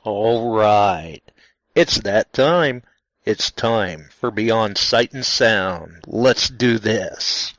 All right. It's that time. It's time for Beyond Sight and Sound. Let's do this.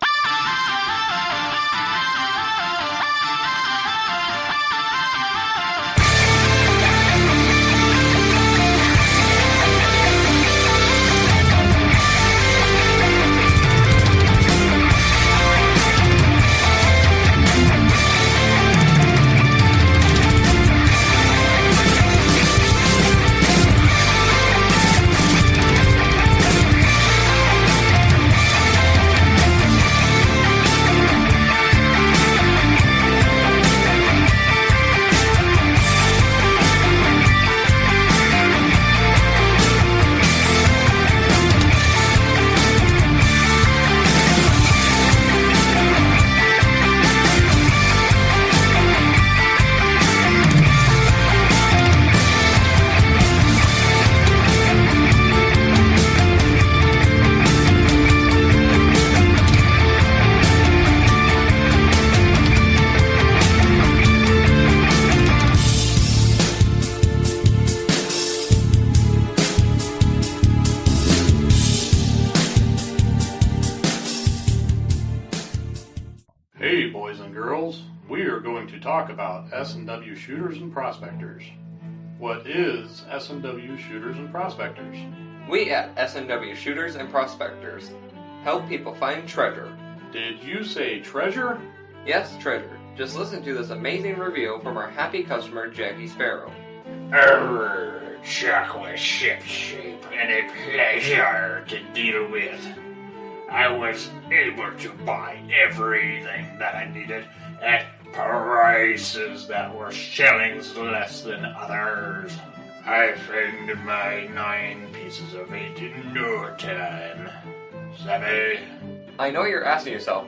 Hey boys and girls, we are going to talk about S&W shooters and prospectors. What is S&W shooters and prospectors? We at S&W Shooters and Prospectors help people find treasure. Did you say treasure? Yes, treasure. Just listen to this amazing review from our happy customer, Jackie Sparrow. Chocolate ship shape and a pleasure to deal with. I was able to buy everything that I needed at prices that were shillings less than others. I found my 9 pieces of 8 in no time. Savvy? I know you're asking yourself,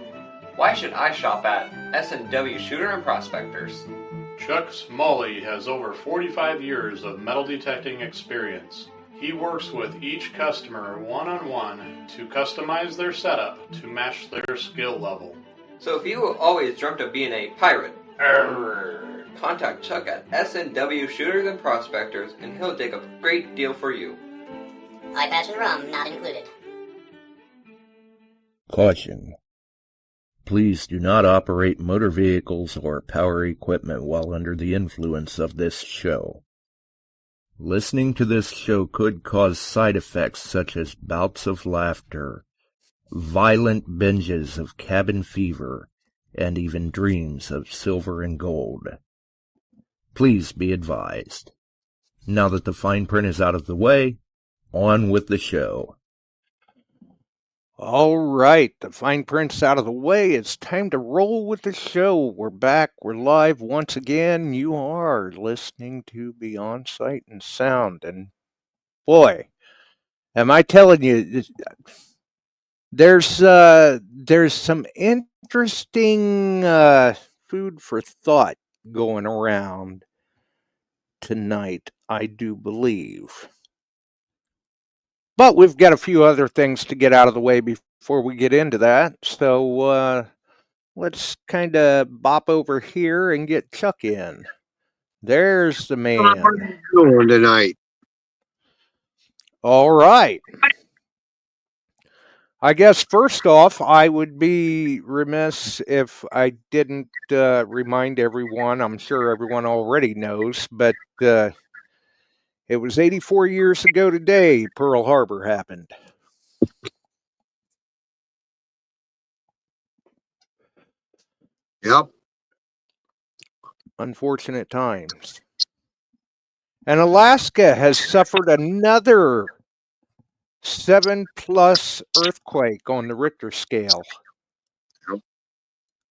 why should I shop at S&W Shooter and Prospectors? Chuck Smalley has over 45 years of metal detecting experience. He works with each customer one-on-one to customize their setup to match their skill level. So if you always dreamt of being a pirate, contact Chuck at S&W Shooters and Prospectors and he'll dig up a great deal for you. Eye patch and rum not included. Caution. Please do not operate motor vehicles or power equipment while under the influence of this show. Listening to this show could cause side effects such as bouts of laughter, violent binges of cabin fever, and even dreams of silver and gold. Please be advised. Now that the fine print is out of the way, on with the show. All right, the fine print's out of the way. It's time to roll with the show. We're back. We're live once again. You are listening to Beyond Sight and Sound. And boy, am I telling you, there's some interesting food for thought going around tonight, I do believe. But we've got a few other things to get out of the way before we get into that. So let's kind of bop over here and get Chuck in. There's the man. How are you doing tonight? All right. I guess first off, I would be remiss if I didn't remind everyone. I'm sure everyone already knows, but it was 84 years ago today Pearl Harbor happened. Yep. Unfortunate times. And Alaska has suffered another 7+ earthquake on the Richter scale. Yep.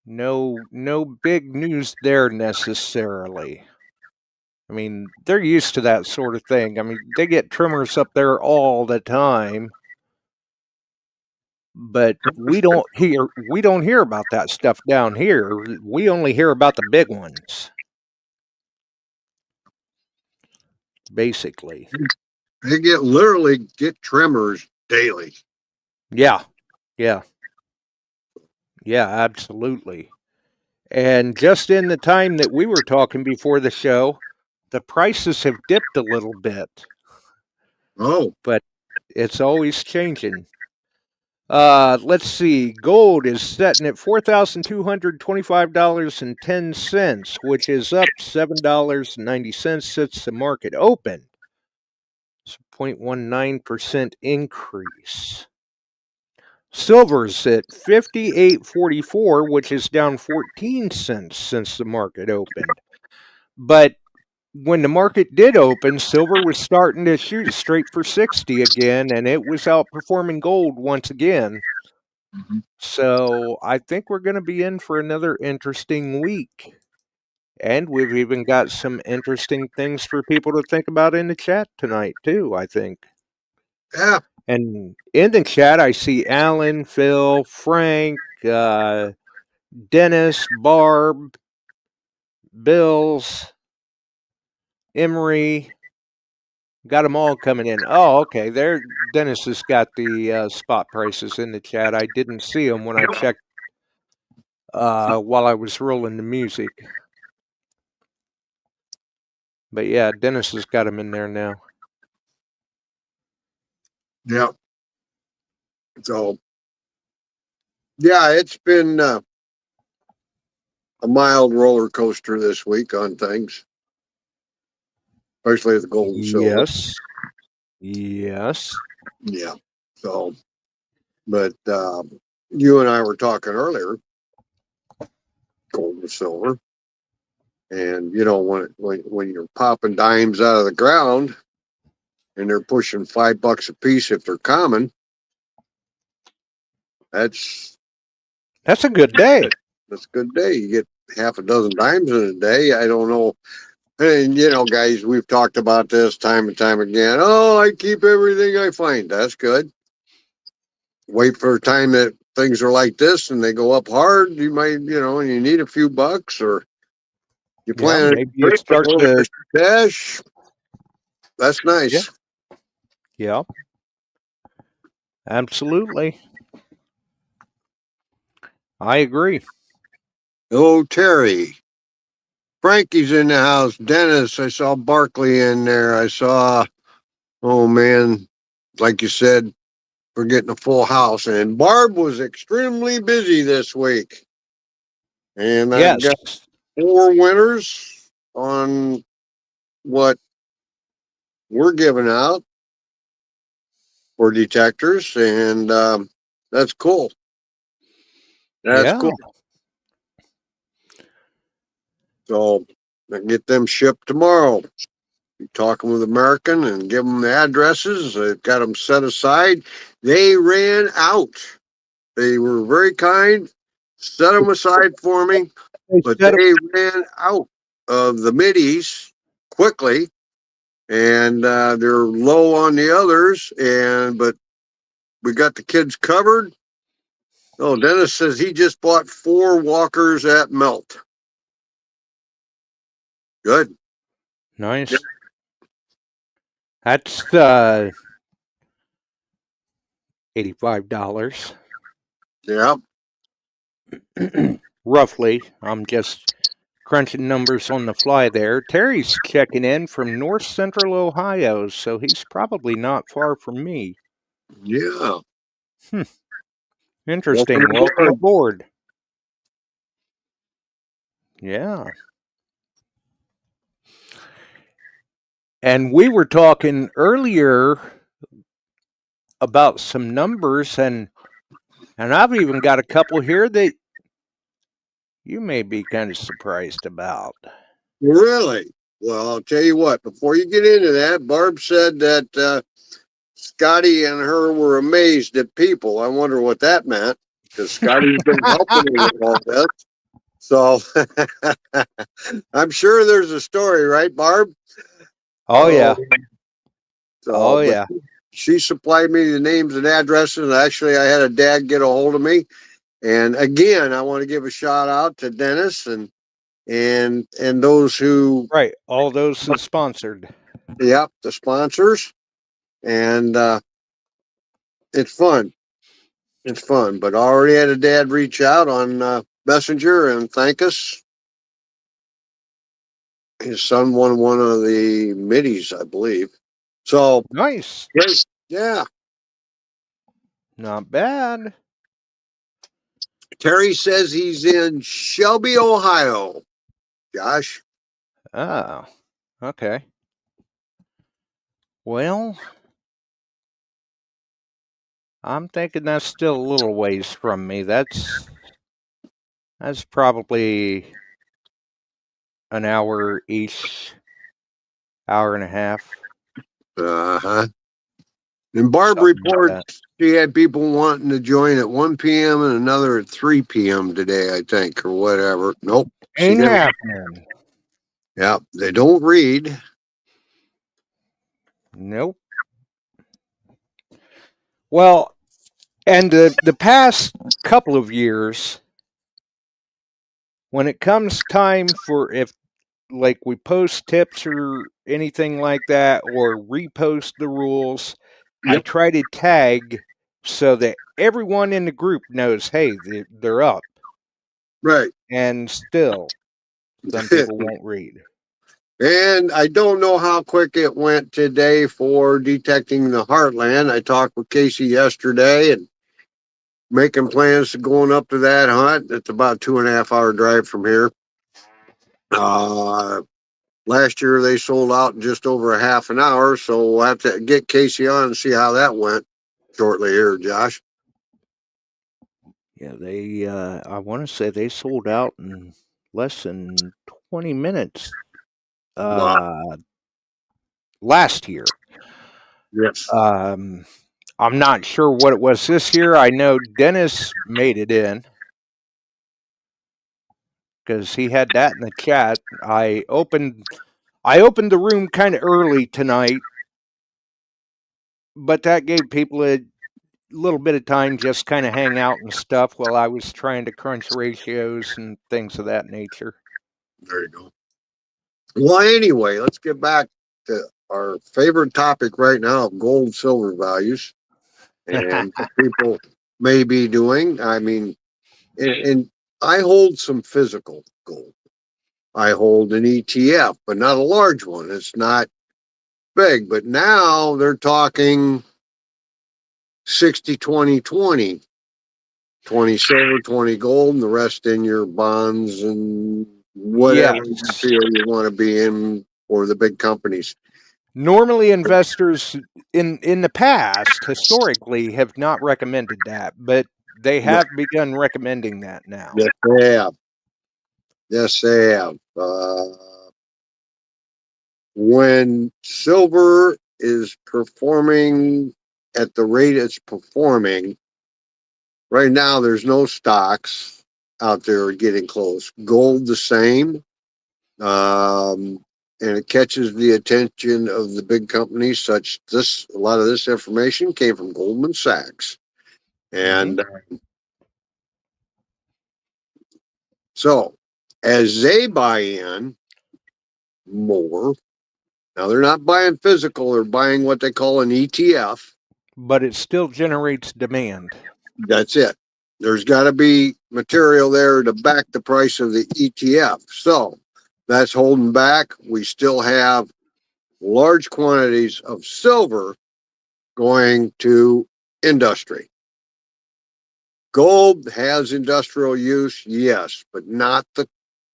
No big news there necessarily. I mean, they're used to that sort of thing. I mean, they get tremors up there all the time. But we don't hear about that stuff down here. We only hear about the big ones. Basically. They literally get tremors daily. Yeah. Yeah, absolutely. And just in the time that we were talking before the show, the prices have dipped a little bit, Oh, but it's always changing. Let's see. Gold is setting at $4,225.10, which is up $7.90 since the market opened. It's a 0.19% increase. Silver's at $58.44, which is down 14 cents since the market opened. But when the market did open, silver was starting to shoot straight for 60 again, and it was outperforming gold once again. Mhm. So I think we're going to be in for another interesting week. And we've even got some interesting things for people to think about in the chat tonight, too, I think. yeah. And in the chat, I see Alan, Phil, Frank, Dennis, Barb, Bills, Emery. Got them all coming in. Oh, okay. There, Dennis has got the spot prices in the chat. I didn't see them when I checked while I was rolling the music. But yeah, Dennis has got them in there now. Yeah. So, yeah, it's been a mild roller coaster this week on things, especially the gold and silver. Yes. Yes. Yeah. So, but you and I were talking earlier, gold and silver, and you know when you're popping dimes out of the ground, and they're pushing $5 a piece if they're common, that's a good day. that's a good day. You get half a dozen dimes in a day. I don't know. And you know, guys, we've talked about this time and time again. Oh, I keep everything I find. That's good. Wait for a time that things are like this and they go up hard. You might, you know, and you need a few bucks, or you Yeah, plan maybe you start to. cash. That's nice. Yeah. Yeah. Absolutely. I agree. Oh, Terry. Frankie's in the house. Dennis, I saw Barkley in there. I saw, oh man, like you said, we're getting a full house. And Barb was extremely busy this week. And I've Yes. got 4 winners on what we're giving out for detectors. And that's cool. That's Yeah. cool. So I can get them shipped tomorrow. Be talking with American and give them the addresses. I've got them set aside. They ran out. They were very kind, set them aside for me, but they ran out of the middies quickly, and they're low on the others. But we got the kids covered. Oh, Dennis says he just bought 4 walkers at Melt. Good. Nice. That's $85. Yeah. Roughly. I'm just crunching numbers on the fly there. Terry's checking in from north central Ohio, so he's probably not far from me. Yeah. Interesting. Welcome aboard. Yeah. And we were talking earlier about some numbers, and I've even got a couple here that you may be kind of surprised about. Really? Well, I'll tell you what, before you get into that, Barb said that Scotty and her were amazed at people. I wonder what that meant, because Scotty's been helping me with all this. So I'm sure there's a story, right, Barb? Oh, yeah. So, yeah. She supplied me the names and addresses. Actually, I had a dad get a hold of me. And again, I want to give a shout out to Dennis and those who all those who sponsored. Yep, the sponsors. And it's fun. It's fun. But I already had a dad reach out on Messenger and thank us. His son won one of the middies, I believe. So, Nice. yeah. Not bad. Terry says he's in Shelby, Ohio. Josh? Oh, okay. Well, I'm thinking that's still a little ways from me. That's probably an hour each, hour and a half. Uh-huh. And Barb Something like reports that. she had people wanting to join at 1 p.m. and another at 3 p.m. today, I think, or whatever. Nope. She Ain't didn't. happening. Yeah, they don't read. Nope. Well, and the past couple of years, when it comes time for if like we post tips or anything like that or repost the rules, I Yep. try to tag so that everyone in the group knows, hey, they're up. Right. And still, some people won't read. And I don't know how quick it went today for detecting the heartland. I talked with Casey yesterday and making plans to going up to that hunt. It's about a 2.5 hour drive from here. Last year they sold out in just over a half an hour, so we'll have to get Casey on and see how that went shortly here, Josh. Yeah, they I want to say they sold out in less than 20 minutes Wow. last year. Yes. I'm not sure what it was this year. I know Dennis made it in because he had that in the chat. I opened the room kind of early tonight, but that gave people a little bit of time just kind of hang out and stuff while I was trying to crunch ratios and things of that nature. There you go. Well, anyway, let's get back to our favorite topic right now, gold silver values, and what people may be doing. I mean, and I hold some physical gold. I hold an ETF, but not a large one. It's not big, but now they're talking 60, 20, 20. 20 silver, 20 gold, and the rest in your bonds and whatever you Yes. feel you want to be in for the big companies. Normally, investors in the past, historically, have not recommended that, but they No. have begun recommending that now. Yes, they have. Yes, they have. When silver is performing at the rate it's performing, right now there's no stocks out there getting close. Gold the same. And it catches the attention of the big companies such this a lot of this information came from Goldman Sachs. And so as they buy in more, now they're not buying physical, they're buying what they call an ETF. But it still generates demand. That's it. There's got to be material there to back the price of the ETF. So that's holding back. We still have large quantities of silver going to industry. Gold has industrial use, yes, but not the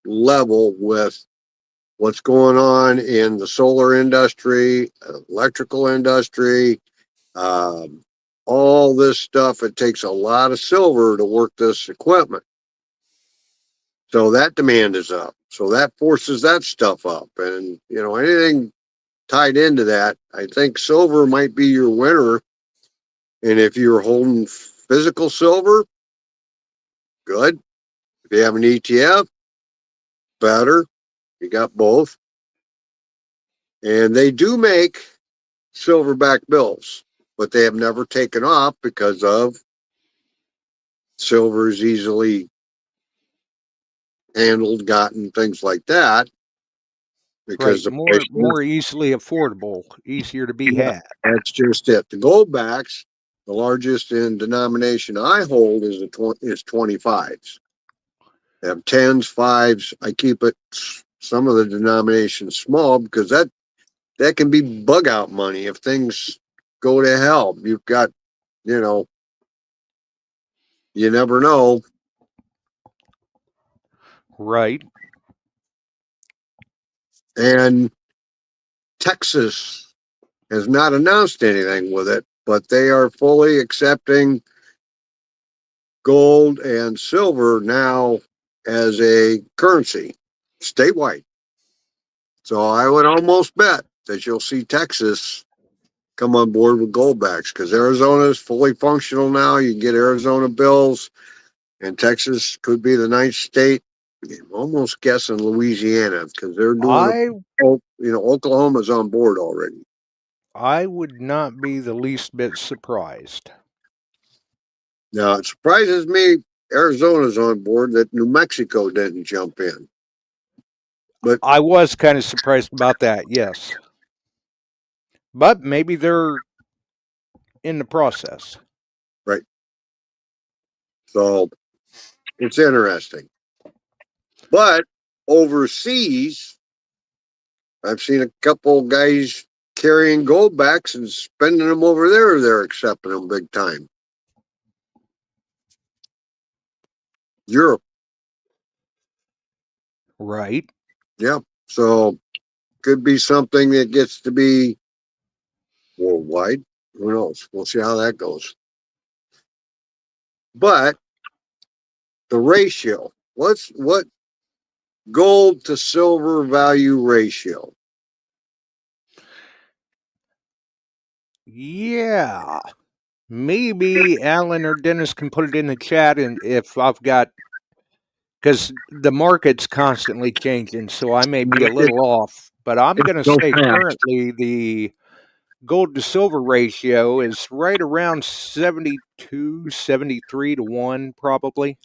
level with what's going on in the solar industry, electrical industry, all this stuff. It takes a lot of silver to work this equipment. So that demand is up. So that forces that stuff up. And, you know, anything tied into that, I think silver might be your winner. And if you're holding physical silver, good. If you have an ETF, better. You got both. And they do make silverback bills, but they have never taken off because of silver is easily handled, gotten, things like that. Right, Because the more easily affordable, easier to be had. that's just it. The gold backs, the largest in denomination I hold is 25s. I have 10s, 5s. I keep it some of the denominations small, because that can be bug out money if things go to hell. You've got, you know, you never know. Right. And Texas has not announced anything with it, but they are fully accepting gold and silver now as a currency statewide. So I would almost bet that you'll see Texas come on board with goldbacks, because Arizona is fully functional now. You get Arizona bills, and Texas could be the ninth state. I'm almost guessing Louisiana, because they're doing, Oklahoma's on board already. I would not be the least bit surprised. Now, it surprises me Arizona's on board that New Mexico didn't jump in. But I was kind of surprised about that, yes. But maybe they're in the process. right. So it's interesting. But overseas, I've seen a couple guys carrying goldbacks and spending them over there. They're accepting them big time. Europe. Right. Yeah. So could be something that gets to be worldwide. Who knows? We'll see how that goes. But the ratio, what gold to silver value ratio? Yeah. Maybe Alan or Dennis can put it in the chat, and if I've got, because the market's constantly changing, so I may be a little off, but I'm going to So say fast. currently the gold to silver ratio is right around 72, 73 to 1, probably.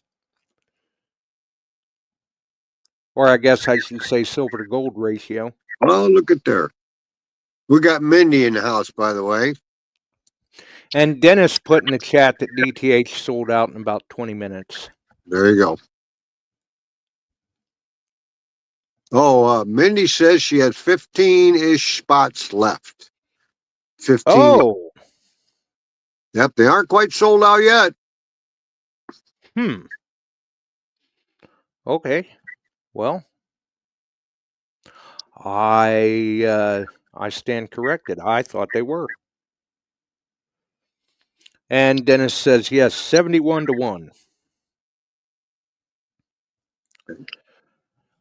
Or I guess I should say silver to gold ratio. Oh, look at there. We got Mindy in the house, by the way. And Dennis put in the chat that DTH sold out in about 20 minutes. There you go. Oh, Mindy says she has 15-ish spots left. 15. Oh. Yep, they aren't quite sold out yet. Okay. Well, I stand corrected. I thought they were. And Dennis says, yes, 71 to 1.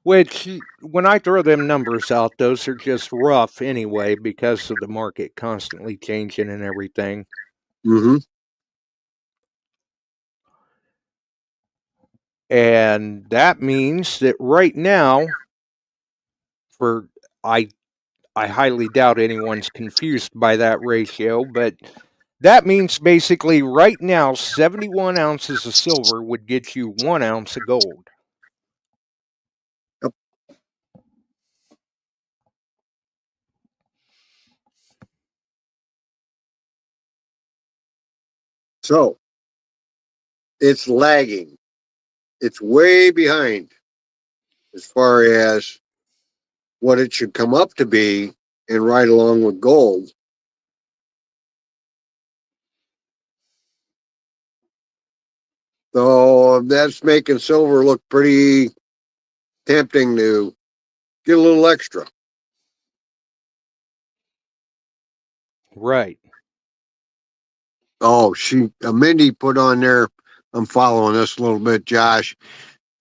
Which, when I throw them numbers out, those are just rough anyway because of the market constantly changing and everything. Mm-hmm. And that means that right now, I highly doubt anyone's confused by that ratio, but that means basically right now 71 ounces of silver would get you 1 ounce of gold. Yep. So it's lagging. It's way behind as far as what it should come up to be, and right along with gold. So that's making silver look pretty tempting to get a little extra. Right. Oh, Mindy put on there, I'm following this a little bit, Josh.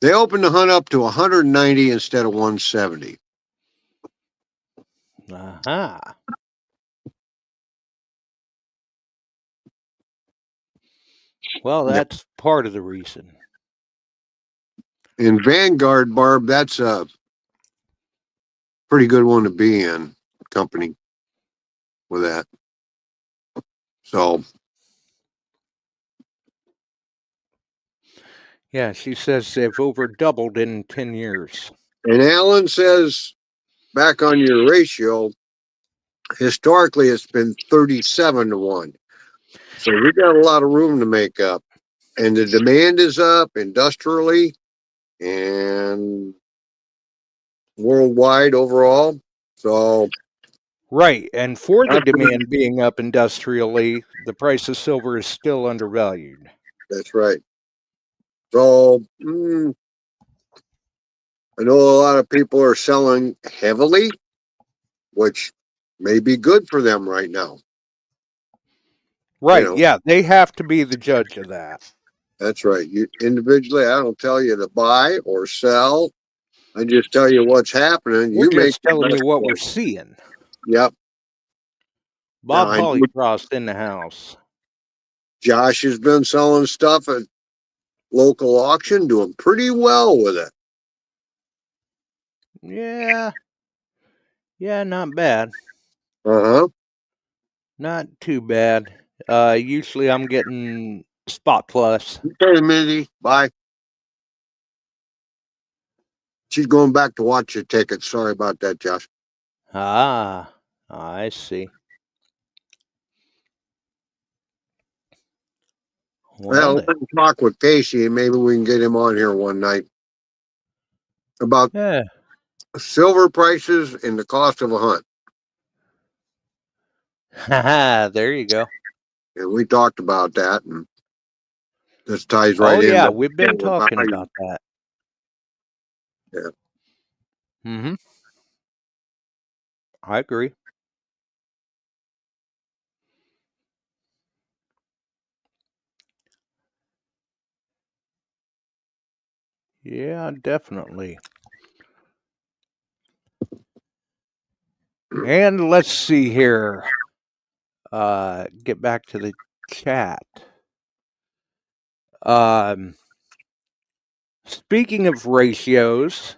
They opened the hunt up to 190 instead of 170. Aha. Well, that's part of the reason. In Vanguard, Barb, that's a pretty good one to be in, company with that. So, Yeah, she says they've over doubled in 10 years. and Alan says, back on your ratio, historically it's been 37 to 1. So we got a lot of room to make up. And the demand is up industrially, and worldwide overall. So Right, and for the demand being up industrially, the price of silver is still undervalued. that's right. So I know a lot of people are selling heavily, which may be good for them right now. Right, yeah, they have to be the judge of that. That's right. You individually, I don't tell you to buy or sell. I just tell you what's happening. We're You make just telling you what we're seeing. Yep. Bob Hollycroft in the house. Josh has been selling stuff at local auction, doing pretty well with it. Yeah. Yeah, not bad. Uh-huh. Not too bad. Usually I'm getting spot plus. Okay, Mindy. Bye. She's going back to watch your ticket. Sorry about that, Josh. Ah, I see. Well, let me talk with Casey and maybe we can get him on here one night about silver prices and the cost of a hunt. Haha, there you go. And we talked about that, and this ties right in. Oh, yeah, we've been talking about that. Yeah. Mm-hmm. I agree. Yeah, definitely. And let's see here. Get back to the chat. Speaking of ratios,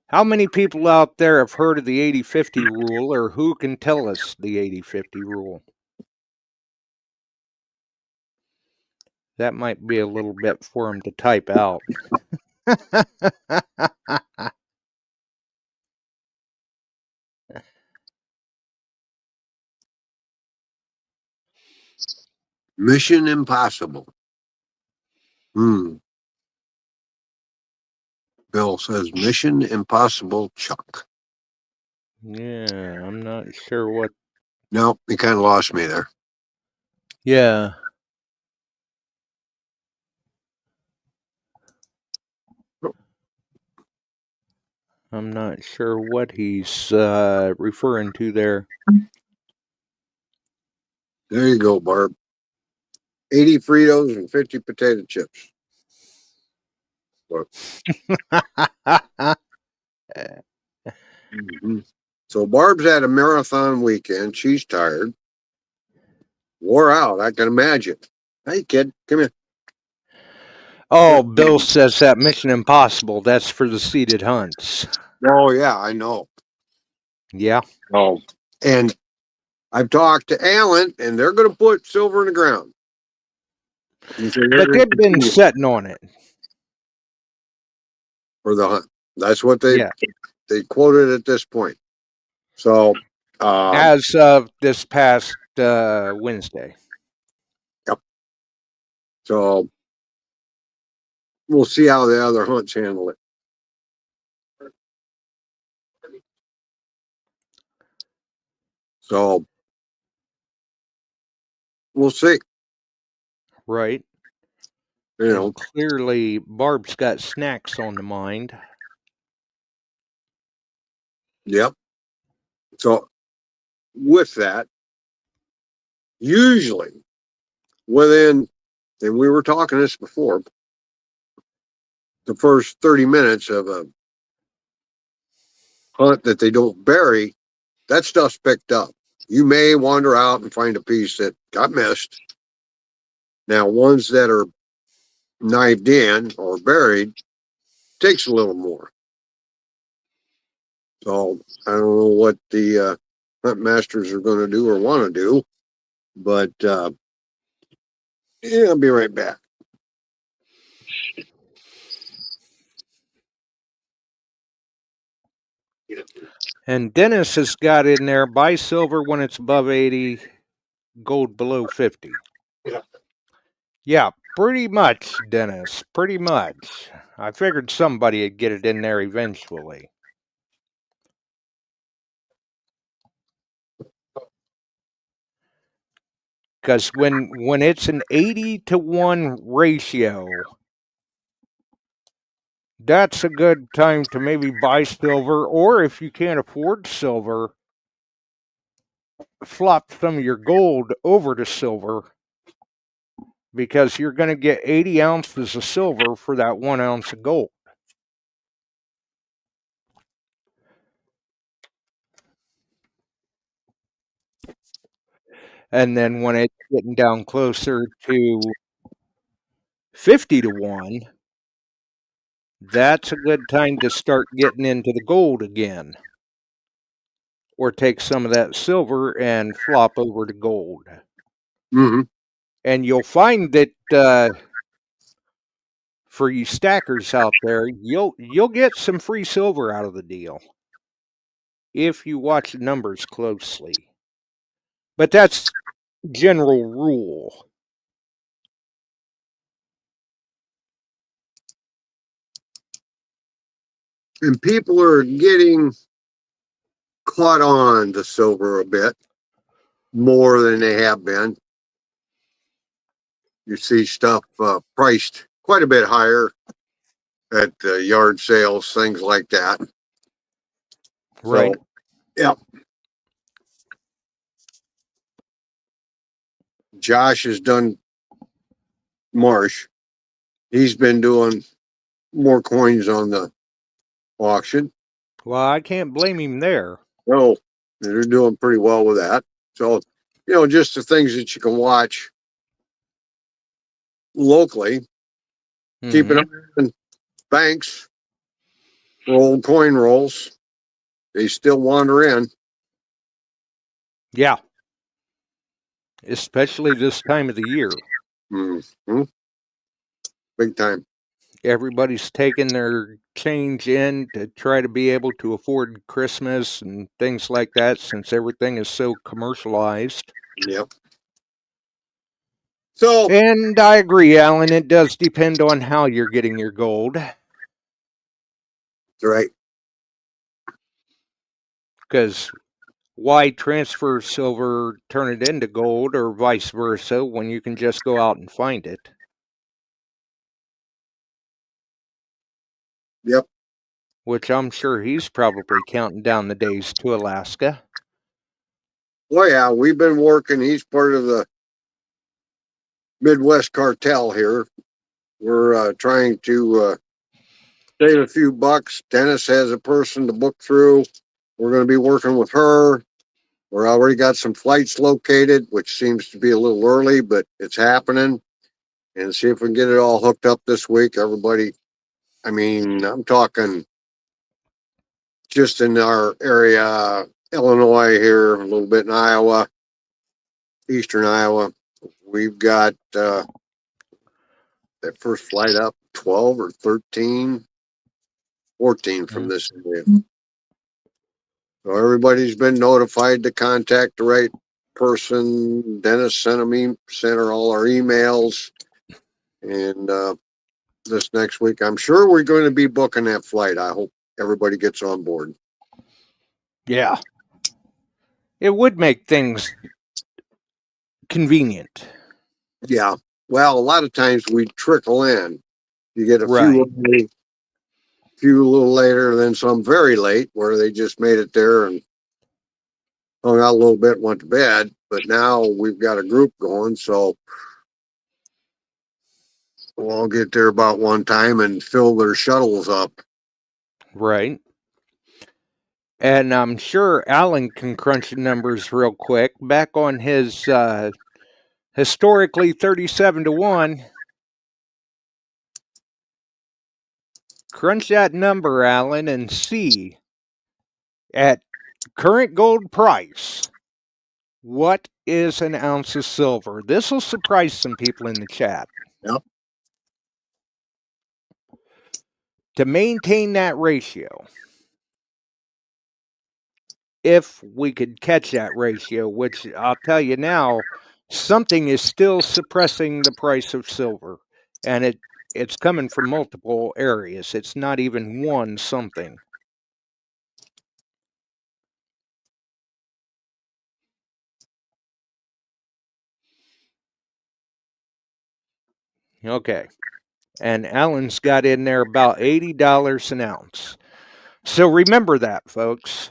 how many people out there have heard of the 80-50 rule, or who can tell us the 80-50 rule? That might be a little bit for him to type out. Mission Impossible. Bill says Mission Impossible Chuck. Yeah, I'm not sure what. No, you kind of lost me there. Yeah. I'm not sure what he's referring to there. There you go, Barb. 80 Fritos and 50 potato chips. So Barb's had a marathon weekend. She's tired. Wore out, I can imagine. Hey, kid, come here. Oh, Bill says that Mission Impossible, that's for the seated hunts. Oh, yeah, I know. Yeah. Oh, and I've talked to Alan, and they're going to put silver in the ground. But they've been sitting on it. For the hunt. That's what they quoted at this point. So, as of this past Wednesday. Yep. So, we'll see how the other hunts handle it. So, we'll see. Right. You know, clearly Barb's got snacks on the mind. Yep. So, with that, usually within, and we were talking this before, the first 30 minutes of a hunt that they don't bury, that stuff's picked up. You may wander out and find a piece that got missed. Now, ones that are knifed in or buried takes a little more. So I don't know what the hunt masters are going to do or want to do, but yeah, I'll be right back. And Dennis has got in there, buy silver when it's above 80, gold below 50. Yeah. Yeah, pretty much, Dennis. Pretty much. I figured somebody would get it in there eventually. Because when it's an 80-to-1 ratio, that's a good time to maybe buy silver, or if you can't afford silver, flop some of your gold over to silver, because you're going to get 80 ounces of silver for that 1 ounce of gold. And then when it's getting down closer to 50-to-1, that's a good time to start getting into the gold again. Or take some of that silver and flop over to gold. Mm-hmm. And you'll find that for you stackers out there, you'll get some free silver out of the deal if you watch the numbers closely. But that's general rule. And people are getting caught on to silver a bit more than they have been. You see stuff priced quite a bit higher at yard sales, things like that. Right. So, yeah. Josh has done Marsh. He's been doing more coins on the auction. Well, I can't blame him there. No, they're doing pretty well with that. So, just the things that you can watch locally. Keep an eye on banks for old coin rolls. They still wander in. Yeah. Especially this time of the year. Mm-hmm. Big time. Everybody's taking their change in to try to be able to afford Christmas and things like that, since everything is so commercialized. Yep. So, And I agree, Alan, it does depend on how you're getting your gold. that's right. Because why transfer silver, turn it into gold, or vice versa, when you can just go out and find it? Yep. Which I'm sure he's probably counting down the days to Alaska. Well, yeah, we've been working. He's part of the Midwest cartel here. We're trying to save a few bucks. Dennis has a person to book through. We're going to be working with her. We're already got some flights located, which seems to be a little early, but it's happening. And see if we can get it all hooked up this week. Everybody, I mean, I'm talking just in our area, Illinois here, a little bit in Iowa, eastern Iowa. We've got that first flight up 12 or 13, 14 from this area. So everybody's been notified to contact the right person. Dennis sent her all our emails. And this next week, I'm sure we're going to be booking that flight. I hope everybody gets on board. Yeah. It would make things convenient. Yeah. Well, a lot of times we trickle in. You get a Right. few a little later, then some very late where they just made it there and hung out a little bit, went to bed. But now we've got a group going, so we'll all get there about one time and fill their shuttles up. Right. And I'm sure Alan can crunch the numbers real quick. Back on his historically 37-to-1. Crunch that number, Alan, and see at current gold price, what is an ounce of silver? This will surprise some people in the chat. Yep. To maintain that ratio, if we could catch that ratio, which I'll tell you now, something is still suppressing the price of silver. And it's coming from multiple areas. It's not even one something. Okay. And Alan's got in there about $80 an ounce. So remember that, folks.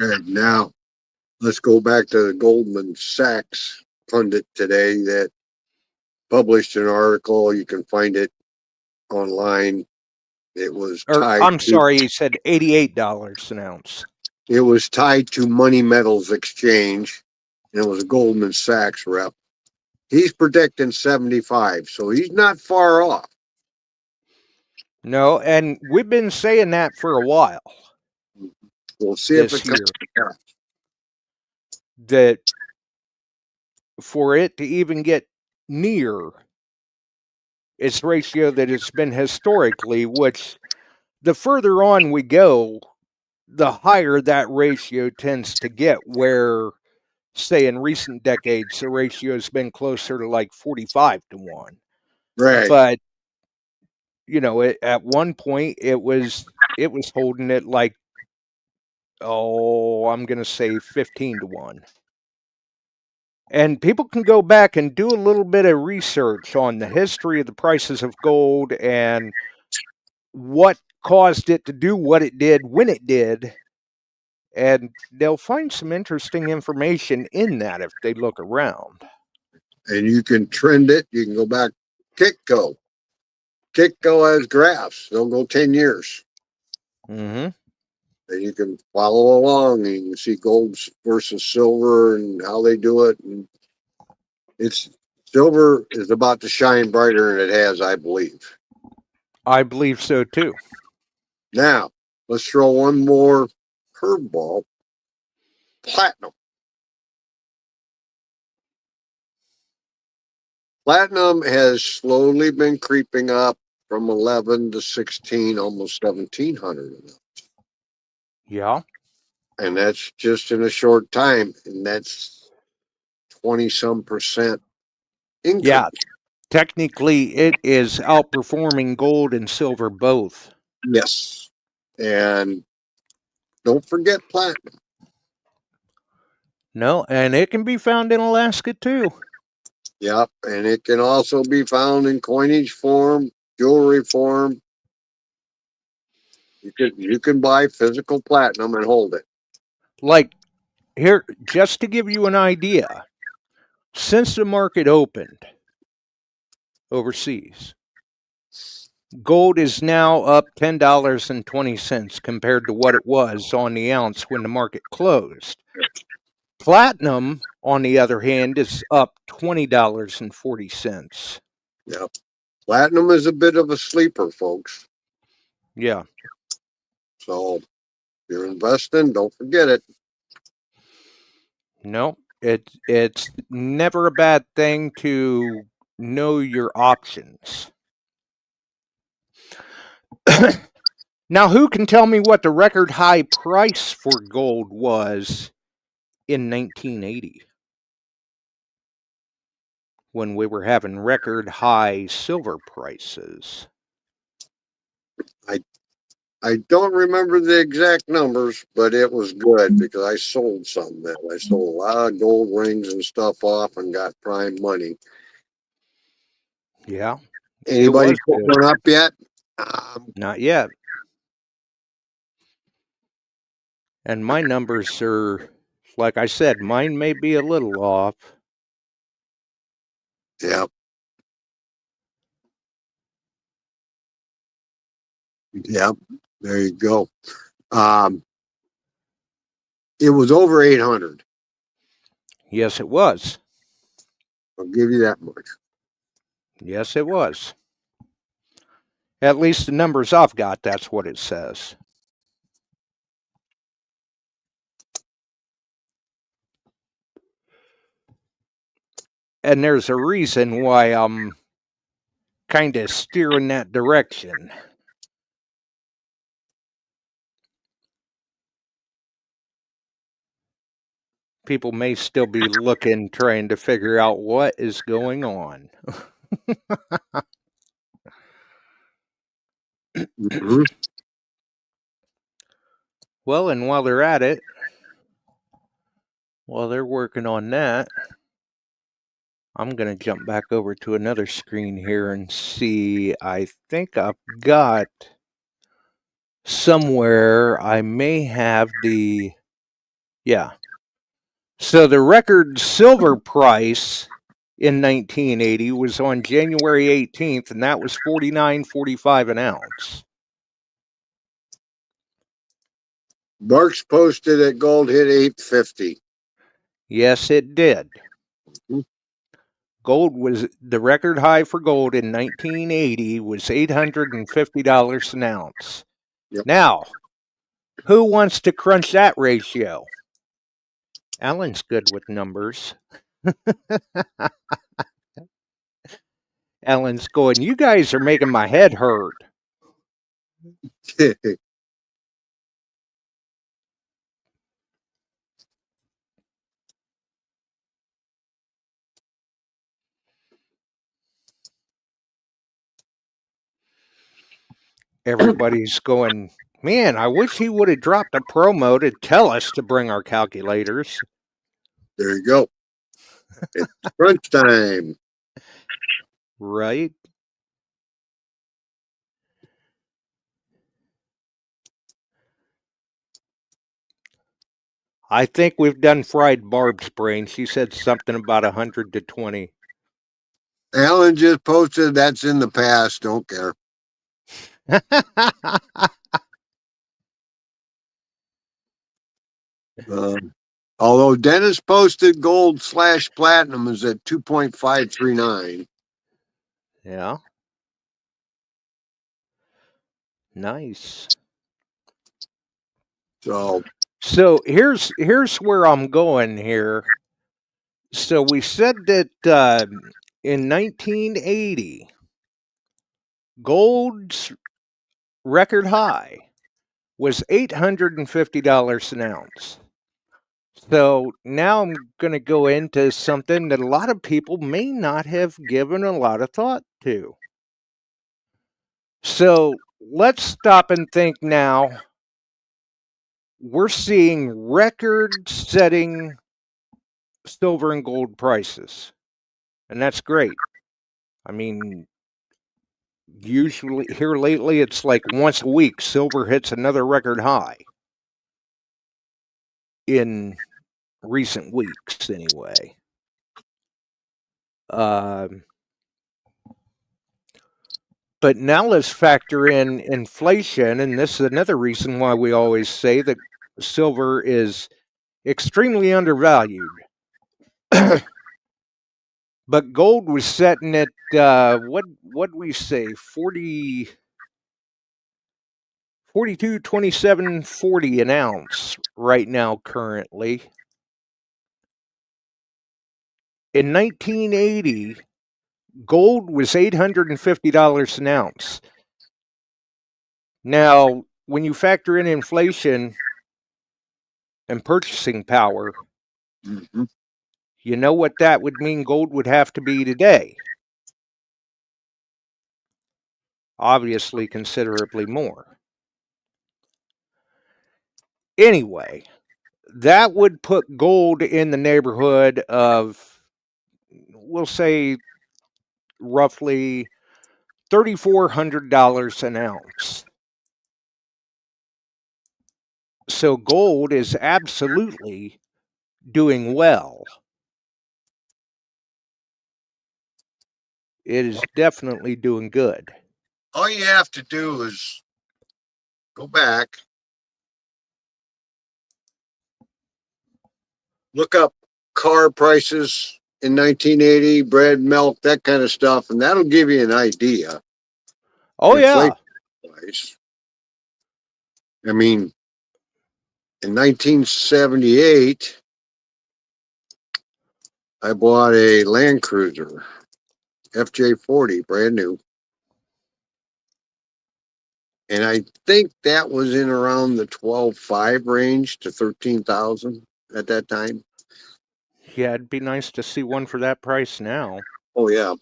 Okay, now let's go back to the Goldman Sachs pundit today that published an article. You can find it online. It was tied. I'm sorry, he said $88 an ounce. It was tied to Money Metals Exchange, and it was a Goldman Sachs rep. He's predicting 75, so he's not far off. No, and we've been saying that for a while. We'll see if it comes together. That for it to even get near its ratio that it's been historically, which the further on we go, the higher that ratio tends to get, where, say, in recent decades, the ratio has been closer to like 45 to 1. Right. But, you know, at one point, it was holding it like, I'm going to say 15 to 1. And people can go back and do a little bit of research on the history of the prices of gold and what caused it to do what it did when it did. And they'll find some interesting information in that if they look around. And you can trend it. You can go back. Kitco. Kitco has graphs. They'll go 10 years. Mm-hmm. And you can follow along and you can see gold versus silver and how they do it. And silver is about to shine brighter than it has, I believe. I believe so too. Now, let's throw one more curveball. Platinum. Platinum has slowly been creeping up from 11 to 16, almost 1,700. Yeah. And that's just in a short time. And that's 20-some% increase. Yeah. Technically, it is outperforming gold and silver both. Yes. And don't forget platinum. No, and it can be found in Alaska too. Yep. And it can also be found in coinage form, jewelry form. You can buy physical platinum and hold it. Like, here, just to give you an idea, since the market opened overseas, gold is now up $10.20 compared to what it was on the ounce when the market closed. Platinum, on the other hand, is up $20.40. Yep. Platinum is a bit of a sleeper, folks. Yeah. So if you're investing, don't forget it. No, it's never a bad thing to know your options. Now, who can tell me what the record high price for gold was in 1980? When we were having record high silver prices. I don't remember the exact numbers, but it was good because I sold some then. I sold a lot of gold rings and stuff off and got prime money. Yeah. Anybody put one up yet? Not yet. And my numbers are, like I said, mine may be a little off. Yep. Yep. There you go. It was over 800. Yes, it was. I'll give you that much. Yes, it was. At least the numbers I've got, that's what it says. And there's a reason why I'm kind of steering that direction. People may still be looking, trying to figure out what is going on. Mhm. Well, and while they're at it, while they're working on that, I'm going to jump back over to another screen here and see. I think I've got somewhere, I may have the, yeah. So the record silver price in 1980 was on January 18th, and that was $49.45 an ounce. Mark's posted that gold hit 850. Yes, it did. Mhm. Gold was the record high for gold in 1980 was $850 an ounce. Yep. Now, who wants to crunch that ratio? Alan's good with numbers. Alan's going, you guys are making my head hurt. Everybody's going, man, I wish he would have dropped a promo to tell us to bring our calculators. There you go. It's crunch time. Right? I think we've done fried Barb's brain. She said something about 100 to 20. Alan just posted that's in the past. Don't care. Although Dennis posted gold / platinum is at 2.539. Yeah. Nice. So here's where I'm going here. So we said that in 1980, gold's record high was $850 an ounce. So now I'm going to go into something that a lot of people may not have given a lot of thought to. So let's stop and think now. We're seeing record-setting silver and gold prices, and that's great. I mean, usually here lately, it's like once a week, silver hits another record high in recent weeks, anyway. But now let's factor in inflation, and this is another reason why we always say that silver is extremely undervalued. But gold was setting at what we say 42.27.40 an ounce right now currently. In 1980, gold was $850 an ounce. Now, when you factor in inflation and purchasing power, you know what that would mean gold would have to be today? Obviously, considerably more. Anyway, that would put gold in the neighborhood of, we'll say, roughly $3,400 an ounce. So gold is absolutely doing well. It is definitely doing good. all you have to do is go back, look up car prices in 1980, bread, milk, that kind of stuff, and that'll give you an idea. Oh, yeah. Price. I mean, in 1978, I bought a Land Cruiser, FJ40, brand new. And I think that was in around the 12.5 range to 13,000 at that time. Yeah, it'd be nice to see one for that price now. Oh, yeah.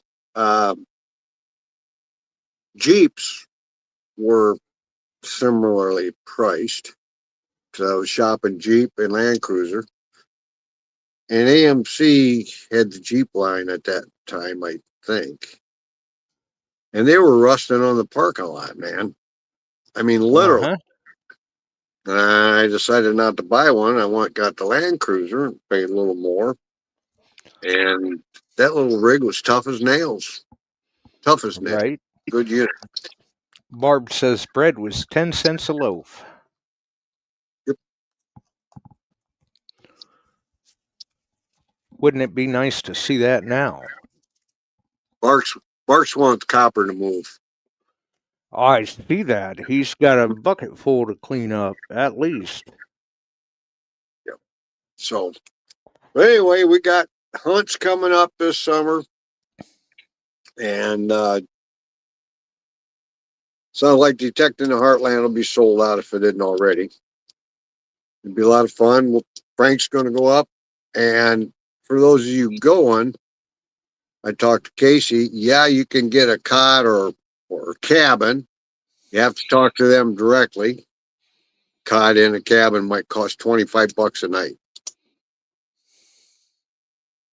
Jeeps were similarly priced. So I was shopping Jeep and Land Cruiser. And AMC had the Jeep line at that time, I think. And they were rusting on the parking lot, man. I mean, literally. I decided not to buy one. Got the Land Cruiser, paid a little more. And that little rig was tough as nails. Tough as nails. Right. Good unit. Barb says bread was 10 cents a loaf. Yep. Wouldn't it be nice to see that now? Barks wants copper to move. I see that. He's got a bucket full to clean up, at least. Yep. So, anyway, we got hunts coming up this summer. And sounds like Detecting the Heartland will be sold out if it isn't already. It'd be a lot of fun. Frank's going to go up. And for those of you going, I talked to Casey. Yeah, you can get a cot or a cabin. You have to talk to them directly. Cot in a cabin might cost $25 a night.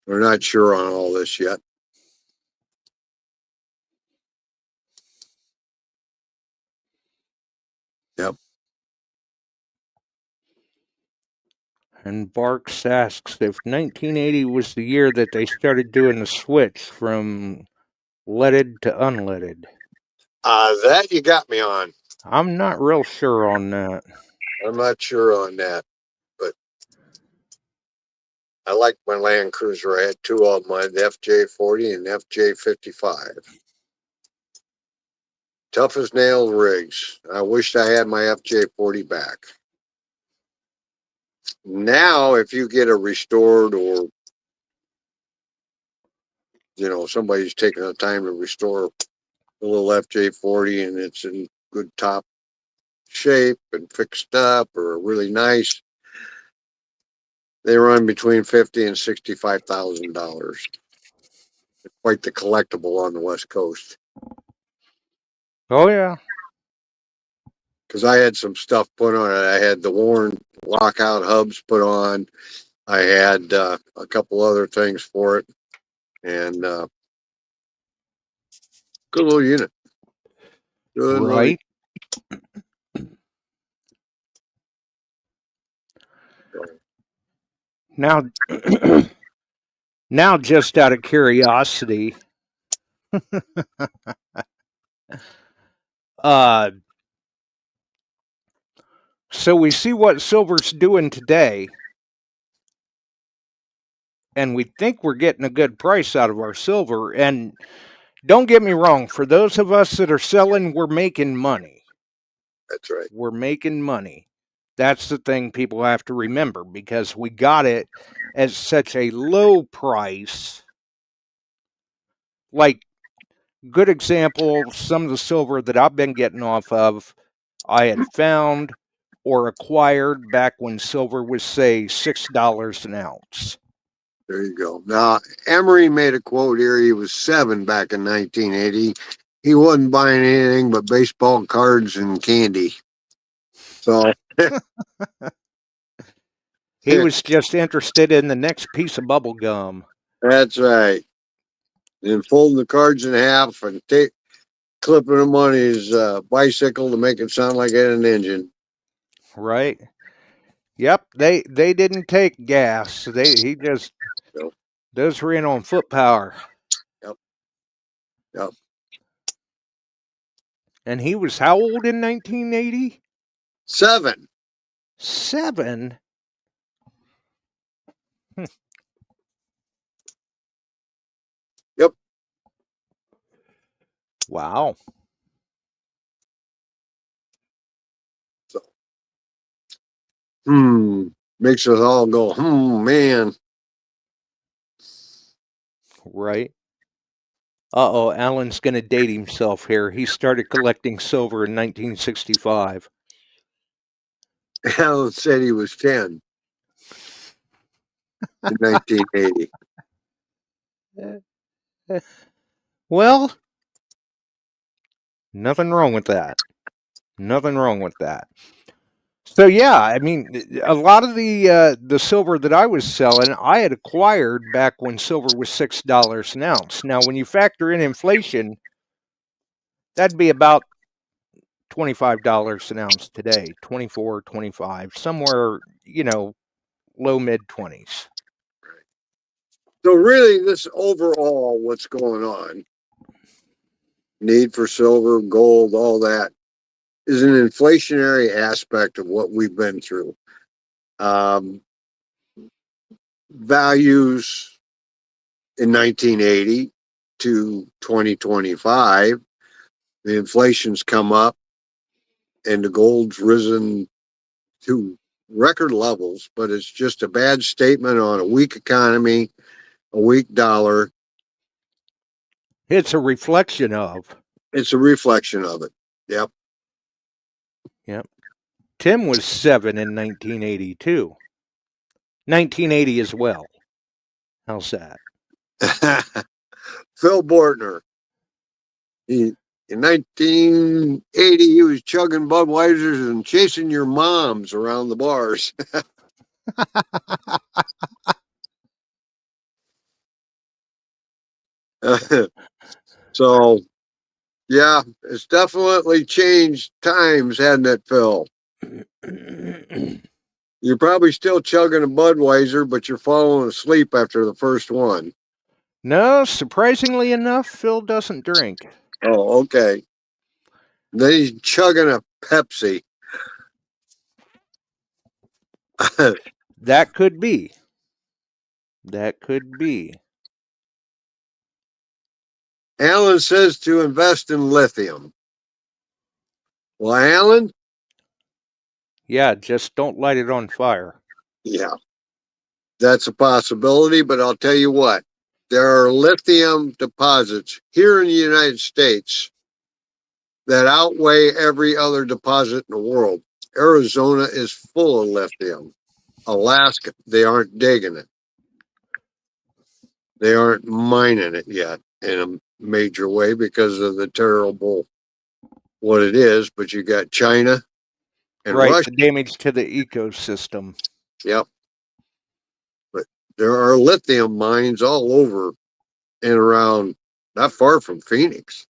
We're not sure on all this yet. Yep. And Barks asks if 1980 was the year that they started doing the switch from leaded to unleaded. That you got me on. I'm not real sure on that. I'm not sure on that, but I liked my Land Cruiser. I had two of them. I had the FJ40 and FJ55. Tough as nails rigs. I wished I had my FJ40 back. Now, if you get a restored or, somebody's taking the time to restore a little FJ40 and it's in good top shape and fixed up or really nice, they run between $50,000 and $65,000. Quite the collectible on the West Coast. Oh, yeah. Because I had some stuff put on it. I had the Warren lockout hubs put on. I had a couple other things for it. And good little unit. Good right. Now, now, just out of curiosity, so we see what silver's doing today, and we think we're getting a good price out of our silver. And don't get me wrong, for those of us that are selling, we're making money. That's right. We're making money. That's the thing people have to remember, because we got it at such a low price. Like, good example, some of the silver that I've been getting off of, I had found or acquired back when silver was, say, $6 an ounce. There you go. Now, Emery made a quote here. He was 7 back in 1980. He wasn't buying anything but baseball cards and candy. So he was just interested in the next piece of bubble gum. That's right. And folding the cards in half and clipping them on his bicycle to make it sound like it had an engine. Right. Yep. They didn't take gas. He just those ran on foot power. Yep. And he was how old in 1980? 7. 7? Yep. Wow. So, makes us all go, man. Right. Uh-oh, Alan's going to date himself here. He started collecting silver in 1965. Alan said he was 10 in 1980. Well, nothing wrong with that. Nothing wrong with that. So yeah, I mean, a lot of the silver that I was selling, I had acquired back when silver was $6 an ounce. Now, when you factor in inflation, that'd be about $25 an ounce today, 24, 25, somewhere, low mid 20s. So really, this overall, what's going on, need for silver, gold, all that, is an inflationary aspect of what we've been through. Values in 1980 to 2025, the inflation's come up and the gold's risen to record levels, but it's just a bad statement on a weak economy, a weak dollar. It's a reflection of. It's a reflection of it. Yep. Yep. Tim was 7 in 1982. 1980 as well. How's that? Phil Bortner. In 1980, he was chugging Budweisers and chasing your moms around the bars. So, yeah, it's definitely changed times, hasn't it, Phil? You're probably still chugging a Budweiser, but you're falling asleep after the first one. No, surprisingly enough, Phil doesn't drink. Oh, okay. Then he's chugging a Pepsi. That could be. That could be. Alan says to invest in lithium. Well, Alan? Yeah, just don't light it on fire. Yeah, that's a possibility, but I'll tell you what. There are lithium deposits here in the United States that outweigh every other deposit in the world. Arizona is full of lithium. Alaska, they aren't digging it. They aren't mining it yet in a major way because of the terrible what it is. But you got China and right, Russia. the damage to the ecosystem. Yep. But there are lithium mines all over and around, not far from Phoenix,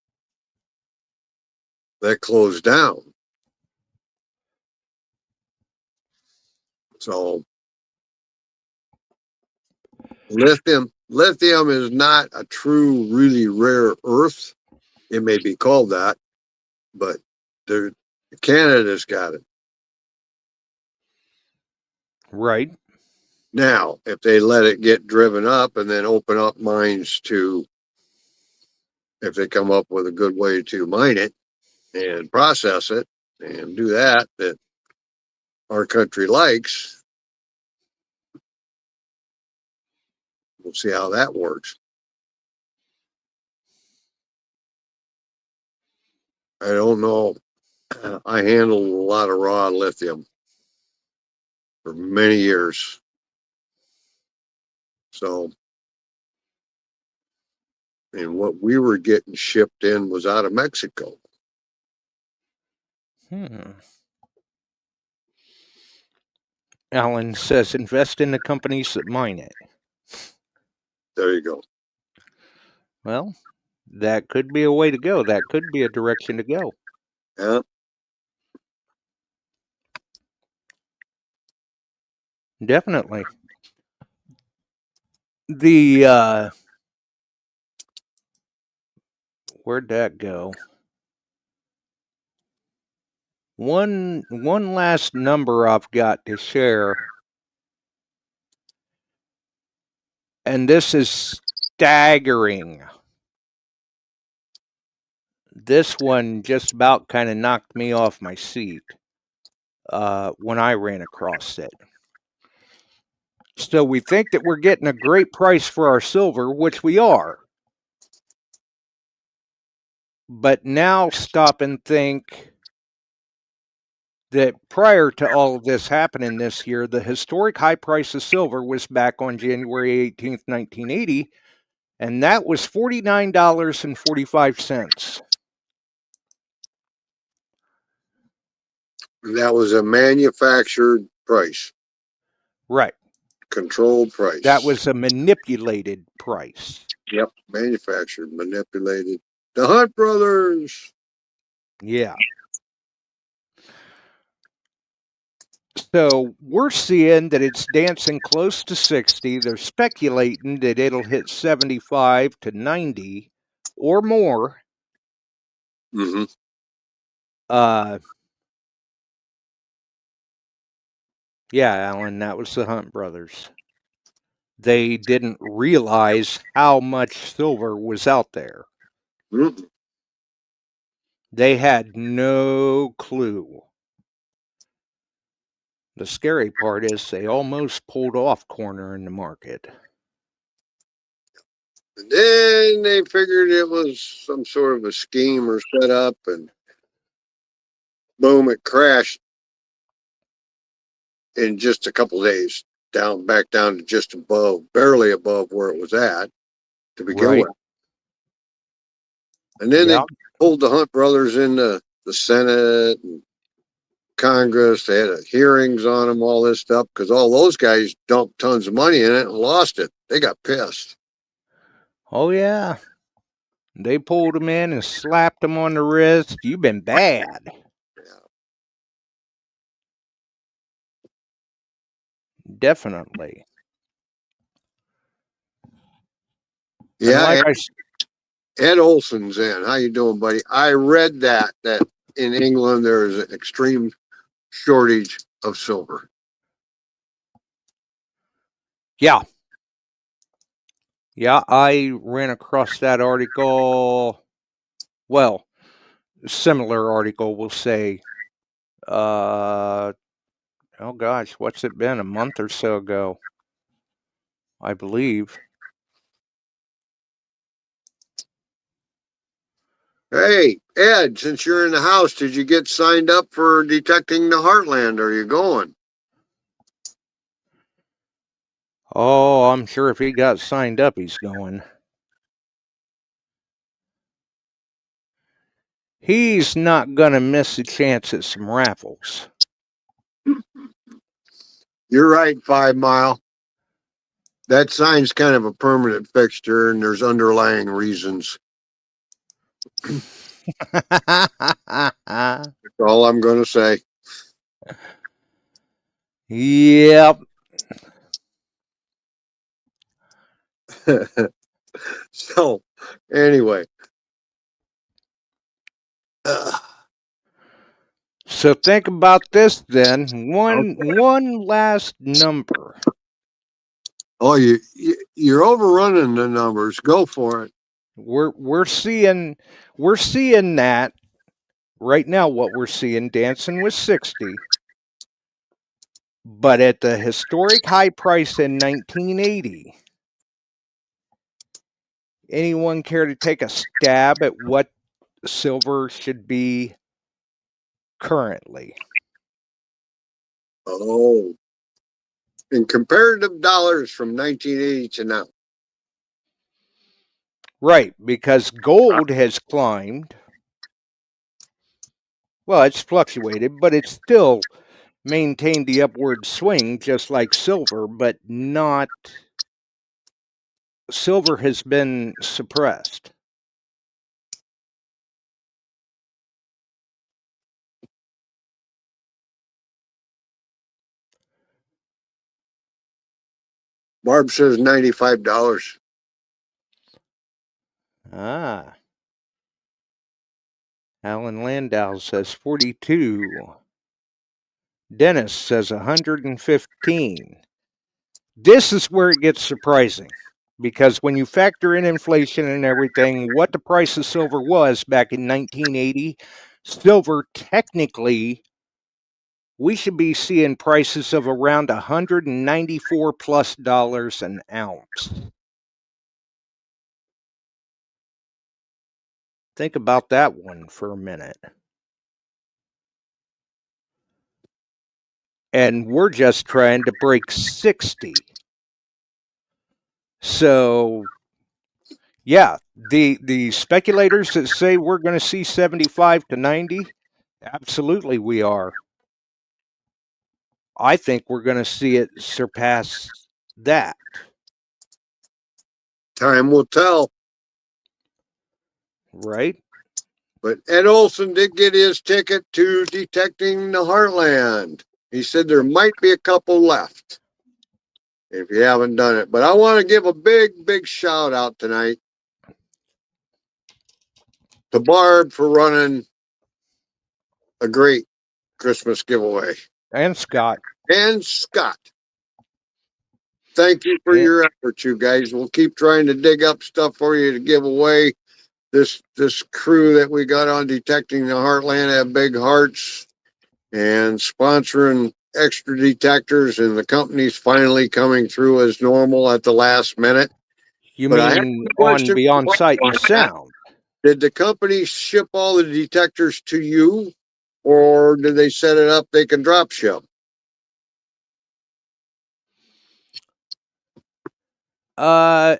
that closed down. So lithium is not a true, really rare earth. It may be called that, but Canada's got it. Right. Now, if they let it get driven up and then open up mines to, if they come up with a good way to mine it and process it and do that our country likes, we'll see how that works. I don't know. I handled a lot of raw lithium for many years. So, and what we were getting shipped in was out of Mexico. Alan says invest in the companies that mine it. There you go. Well, that could be a way to go. That could be a direction to go. Yeah. Definitely. Where'd that go? One last number I've got to share, and this is staggering. This one just about kind of knocked me off my seat when I ran across it. So we think that we're getting a great price for our silver, which we are. But now stop and think that prior to all of this happening this year, the historic high price of silver was back on January 18th, 1980, and that was $49.45. That was a manufactured price, Right. controlled price. That was a manipulated price. Yep, manufactured, manipulated. The Hunt brothers. Yeah. So we're seeing that it's dancing close to 60. They're speculating that it'll hit 75 to 90 or more. Mm-hmm. Yeah, Alan, that was the Hunt brothers. They didn't realize how much silver was out there. Mm-hmm. They had no clue. The scary part is they almost pulled off cornering the market. And then they figured it was some sort of a scheme or setup, and boom, it crashed in just a couple of days, back down to just above, barely above where it was at to begin with. And then they pulled the Hunt brothers into the Senate and Congress. They had hearings on them, all this stuff, because all those guys dumped tons of money in it and lost it. They got pissed. Oh, yeah. They pulled him in and slapped him on the wrist. You've been bad. Definitely. Yeah, like Ed Olson's in. How you doing, buddy? I read that in England there is an extreme shortage of silver. Yeah. Yeah, I ran across that article. Well, similar article, we'll say. Oh gosh, what's it been? A month or so ago, I believe. Hey, Ed, since you're in the house, did you get signed up for detecting the Heartland? Are you going? Oh, I'm sure if he got signed up, he's going. He's not going to miss a chance at some raffles. You're right, 5 Mile. That sign's kind of a permanent fixture, and there's underlying reasons. That's all I'm going to say. Yep. So, anyway. So think about this then. One last number. Oh, you're overrunning the numbers. Go for it. We're seeing that right now. What we're seeing dancing with 60, but at the historic high price in 1980. Anyone care to take a stab at what silver should be currently? Oh, in comparative dollars from 1980 to now. Right, because gold has climbed. Well, it's fluctuated, but it's still maintained the upward swing just like silver, but not. Silver has been suppressed. Barb says $95. Ah. Alan Landau says 42. Dennis says 115. This is where it gets surprising, because when you factor in inflation and everything, what the price of silver was back in 1980, silver technically, we should be seeing prices of around $194+ an ounce. Think about that one for a minute. And we're just trying to break 60. So, yeah, the speculators that say we're going to see 75 to 90, absolutely we are. I think we're going to see it surpass that. Time will tell. Right? But Ed Olson did get his ticket to detecting the Heartland. He said there might be a couple left if you haven't done it. But I want to give a big, big shout out tonight to Barb for running a great Christmas giveaway. And Scott. And Scott. Thank you for Yeah. your efforts, you guys. We'll keep trying to dig up stuff for you to give away. This crew that we got on Detecting the Heartland have big hearts and sponsoring extra detectors, and the company's finally coming through as normal at the last minute. You But I have mean a on question. Beyond Sight and Sound? Did the company ship all the detectors to you, or did they set it up they can drop ship?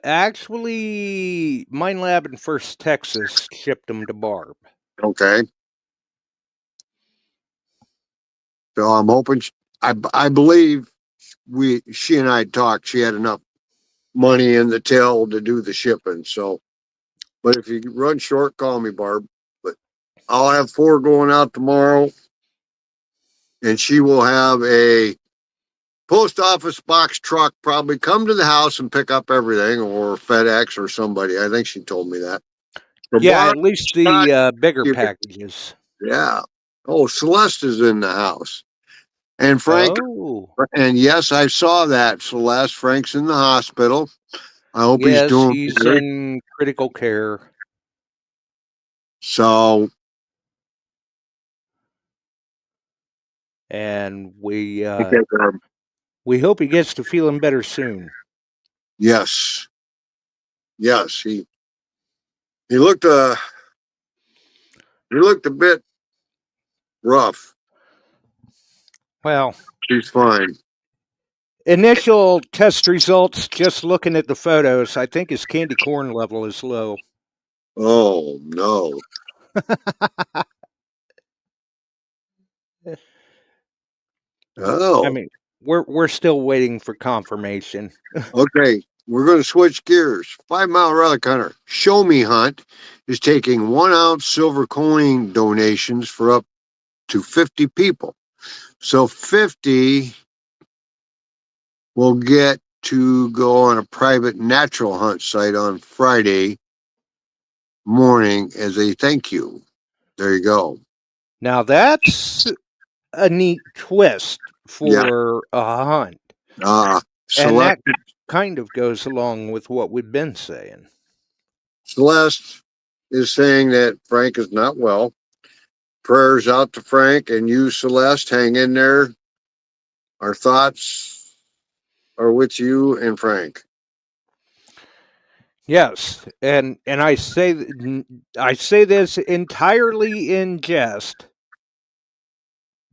Actually, Mine Lab in First Texas shipped them to Barb. Okay. So I'm hoping, I believe she and I talked, she had enough money in the till to do the shipping. So, but if you run short, call me, Barb. But I'll have 4 going out tomorrow, and she will have a post office box truck probably come to the house and pick up everything, or FedEx or somebody. I think she told me that. So Yeah, Barb, at least the bigger packages. yeah. Oh, Celeste is in the house. And Frank, Oh, and yes, I saw that. Celeste, Frank's in the hospital. I hope he's yes, doing he's good. in critical care. So, And we okay, hope he gets to feeling better soon. yes, yes, he looked a bit rough. Well, He's fine. initial test results, just looking at the photos, I think his candy corn level is low. Oh no. Oh, I mean, we're still waiting for confirmation. okay. We're going to switch gears. 5 Mile Relic Hunter Show Me Hunt is taking 1 ounce silver coin donations for up to 50 people. So 50 will get to go on a private natural hunt site on Friday morning as a thank you. There you go. Now that's a neat twist for a hunt. And Celeste, that kind of goes along with what we've been saying. Celeste is saying that Frank is not well. Prayers out to Frank and you, Celeste. Hang in there. Our thoughts are with you and Frank. Yes, and I say this entirely in jest,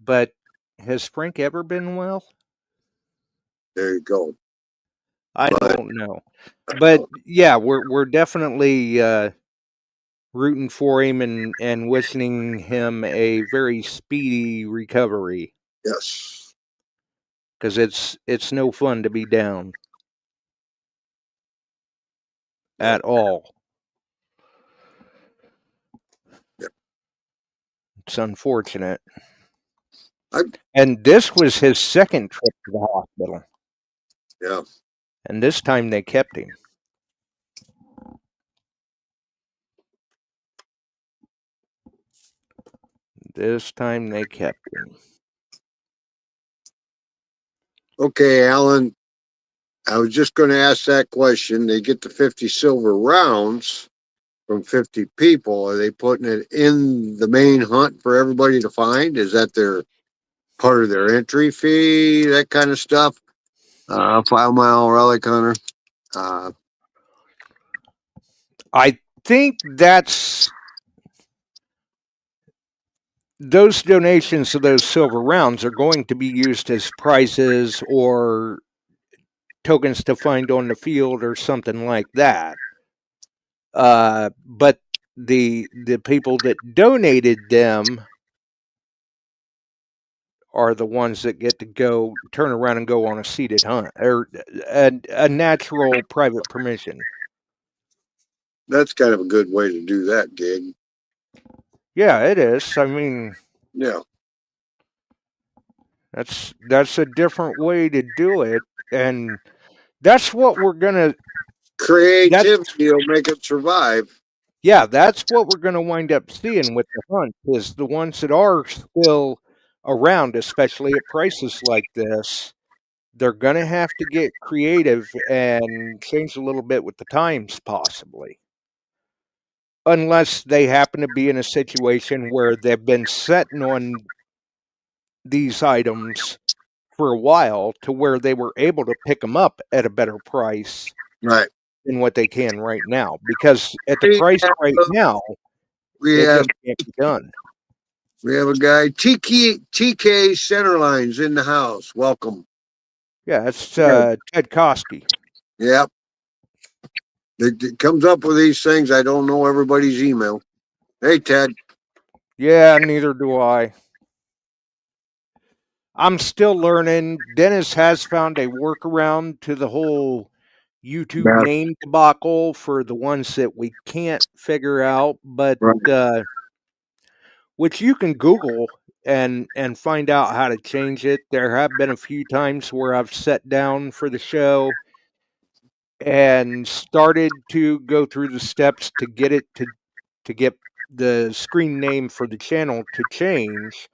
but has Frank ever been well? There you go. I don't know, but yeah, we're definitely rooting for him and wishing him a very speedy recovery. Yes. Because it's no fun to be down at all. Yep. It's unfortunate. And this was his second trip to the hospital. Yeah. And this time they kept him. This time they kept him. Okay, Alan. I was just going to ask that question. They get the 50 silver rounds from 50 people. Are they putting it in the main hunt for everybody to find? Is that their part of their entry fee? That kind of stuff? 5 Mile Relic Hunter. I think that's those donations of those silver rounds are going to be used as prizes or tokens to find on the field or something like that. But the people that donated them are the ones that get to go turn around and go on a seated hunt or a natural private permission. That's kind of a good way to do that gig. Yeah, it is. I mean, Yeah. that's a different way to do it, and that's what we're gonna. Creativity will make it survive. Yeah, that's what we're gonna wind up seeing with the hunt is the ones that are still around, especially at prices like this. They're gonna have to get creative and change a little bit with the times, possibly. Unless they happen to be in a situation where they've been sitting on these items for a while to where they were able to pick them up at a better price Right. than what they can right now. Because at the We price have, right now, we it have just can't be done. we have a guy TK Centerlines in the house. Welcome. Yeah, it's Yeah. Ted Koski. Yep. It comes up with these things. I don't know everybody's email. Hey, Ted. Yeah, neither do I. I'm still learning. Dennis has found a workaround to the whole YouTube Yeah. name debacle for the ones that we can't figure out, but Right. which you can Google and find out how to change it. There have been a few times where I've sat down for the show and started to go through the steps to get it to get the screen name for the channel to change.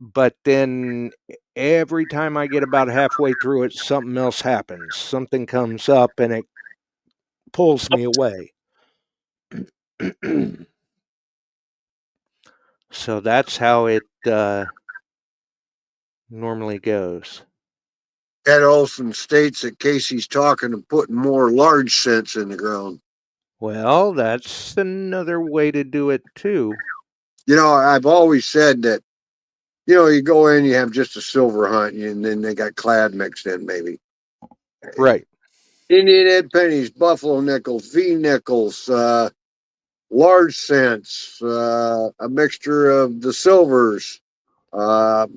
But then every time I get about halfway through it, something else happens. Something comes up and it pulls me away. So that's how it normally goes. Ed Olson states that Casey's talking and putting more large scents in the ground. Well, that's another way to do it too. You know, I've always said that, you go in, you have just a silver hunt, and then they got clad mixed in, maybe. Right. Indian head pennies, buffalo nickels, V nickels, large cents, a mixture of the silvers, uh,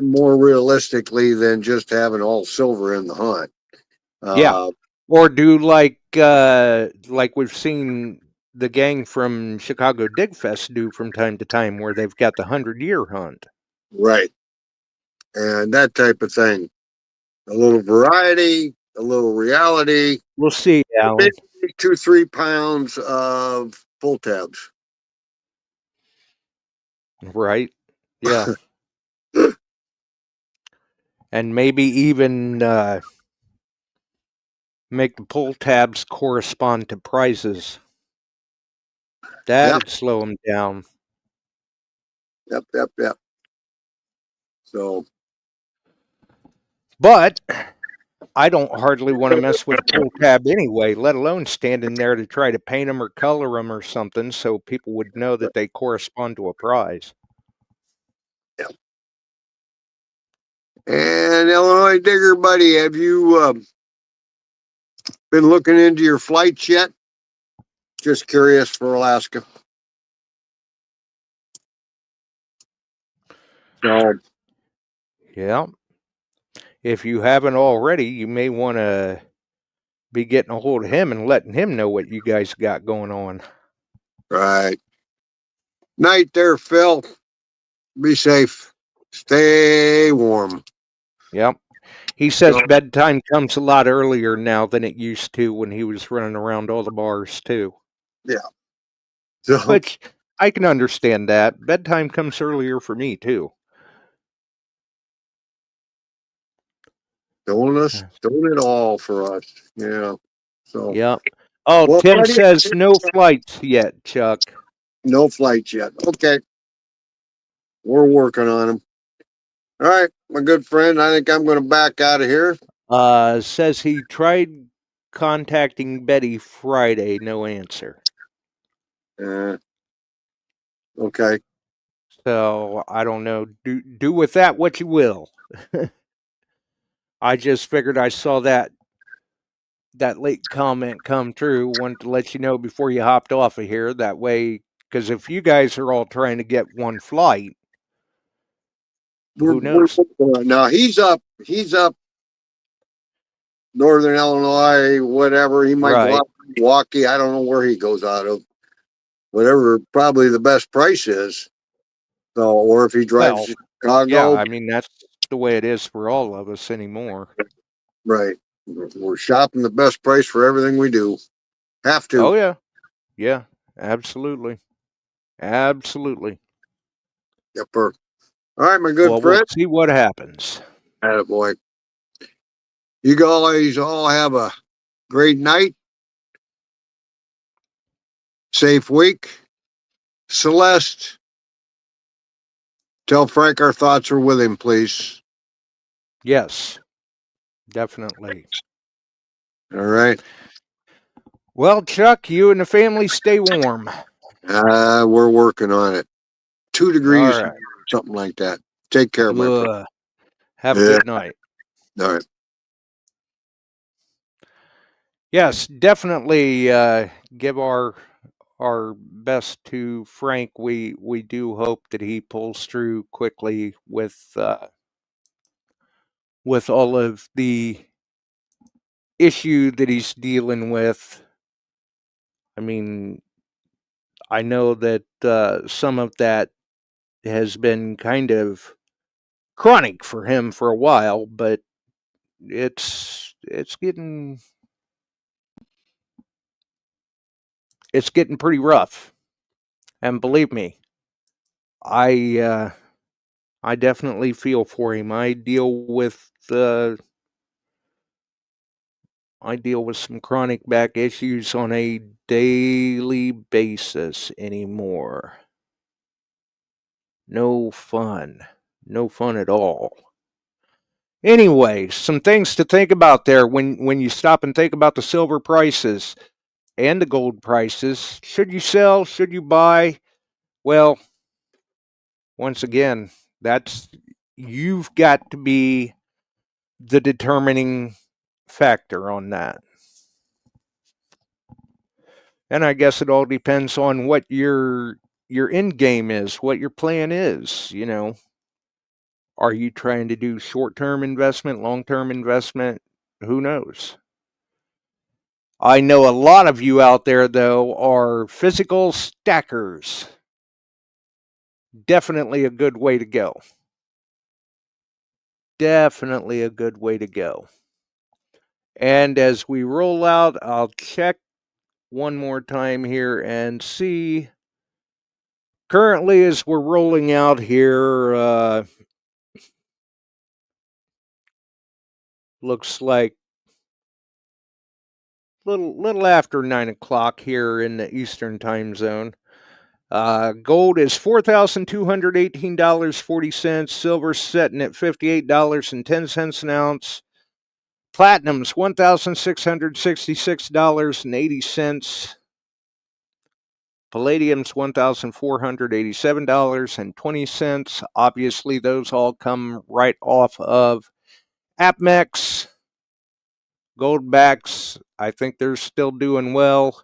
more realistically than just having all silver in the hunt. Yeah. Or do like we've seen the gang from Chicago Dig Fest do from time to time where they've got the 100-year hunt. Right. And that type of thing. A little variety, a little reality. We'll see, Alan. Maybe 2-3 pounds of pull tabs. Right. Yeah. And maybe even make the pull tabs correspond to prizes. That'd slow them down. Yep. So, but I don't hardly want to mess with a pull tab anyway, let alone standing there to try to paint them or color them or something so people would know that they correspond to a prize. yeah. And Illinois Digger Buddy, have you been looking into your flights yet? Just curious for Alaska. So, yeah. If you haven't already, you may want to be getting a hold of him and letting him know what you guys got going on. Right. Night there, Phil. Be safe. Stay warm. Yep. He says bedtime comes a lot earlier now than it used to when he was running around all the bars, too. Yeah. So, which I can understand that. Bedtime comes earlier for me, too. doing it all for us. Yeah. So. Yeah. Oh, well, Tim says no flights yet, Chuck. No flights yet. Okay. We're working on them. All right, my good friend. I think I'm going to back out of here. Says he tried contacting Betty Friday, no answer. Okay. So I don't know. Do with that what you will. I just figured I saw that late comment come through. Wanted to let you know before you hopped off of here. That way, because if you guys are all trying to get one flight, Who knows? Now he's up northern Illinois, whatever. He might go Right. out to Milwaukee. I don't know where he goes out of. Whatever probably the best price is. So, or if he drives Well, to yeah, Chicago, I mean, that's the way it is for all of us anymore. right. We're shopping the best price for everything we do. Have to. Oh, yeah. Yeah, absolutely. Absolutely. Yepper. All right, my good Well, we'll friend. see what happens. Attaboy. You guys all have a great night. Safe week. Celeste, tell Frank our thoughts are with him, please. Yes, definitely. All right. Well, Chuck, you and the family stay warm. We're working on it. 2 All degrees, right. something like that. Take care, my friend. Have a Yeah. good night. All right. Yes, definitely give our best to Frank. We do hope that he pulls through quickly with all of the issue that he's dealing with. I mean, I know that some of that has been kind of chronic for him for a while, but it's getting pretty rough. And believe me, I definitely feel for him. I deal with some chronic back issues on a daily basis anymore. No fun. No fun at all. Anyway, some things to think about there when you stop and think about the silver prices and the gold prices. Should you sell? Should you buy? Well, once again, you've got to be the determining factor on that. And I guess it all depends on what your end game is, what your plan is, you know. Are you trying to do short-term investment, long-term investment? Who knows? I know a lot of you out there, though, are physical stackers. Definitely a good way to go. Definitely a good way to go. And as we roll out, I'll check one more time here and see. Currently, as we're rolling out here, looks like little after 9 o'clock here in the Eastern time zone. Gold is $4,218.40. Silver sitting at $58.10 an ounce. Platinum's $1,666.80. Palladium's $1,487.20. Obviously, those all come right off of APMEX. Goldbacks, I think they're still doing well.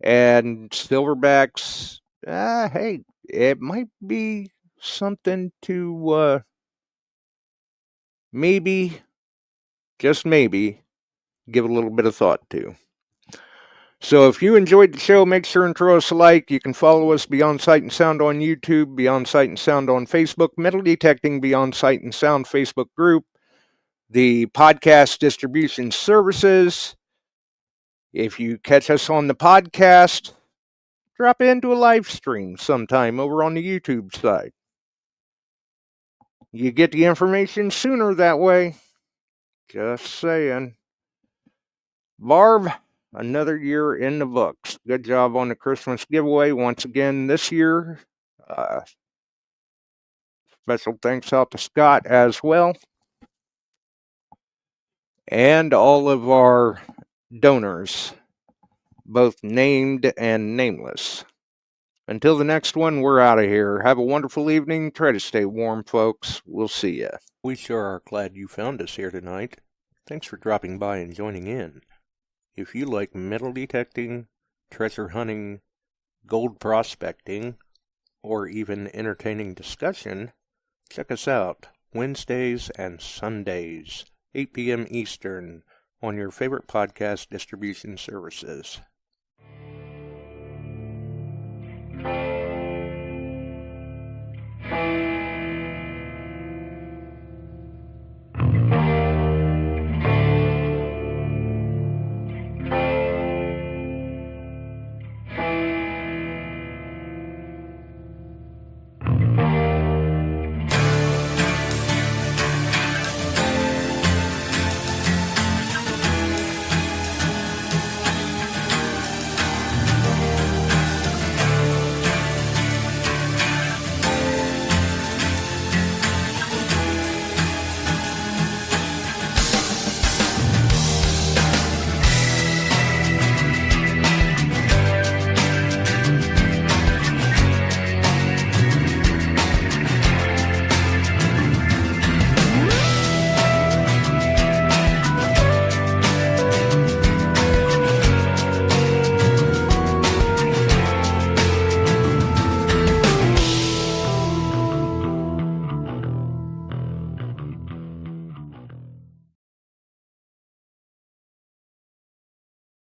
And silverbacks, hey, it might be something to maybe, just maybe, give a little bit of thought to. So if you enjoyed the show, make sure and throw us a like. You can follow us Beyond Sight and Sound on YouTube, Beyond Sight and Sound on Facebook, Metal Detecting Beyond Sight and Sound Facebook group, the podcast distribution services. If you catch us on the podcast, drop into a live stream sometime over on the YouTube side. You get the information sooner that way. Just saying. Barb, another year in the books. Good job on the Christmas giveaway once again this year. Special thanks out to Scott as well. And all of our donors, both named and nameless. Until the next one, we're out of here. Have a wonderful evening. Try to stay warm, folks. We'll see ya. We sure are glad you found us here tonight. Thanks for dropping by and joining in. If you like metal detecting, treasure hunting, gold prospecting, or even entertaining discussion, check us out Wednesdays and Sundays, 8 p.m. Eastern, on your favorite podcast distribution services.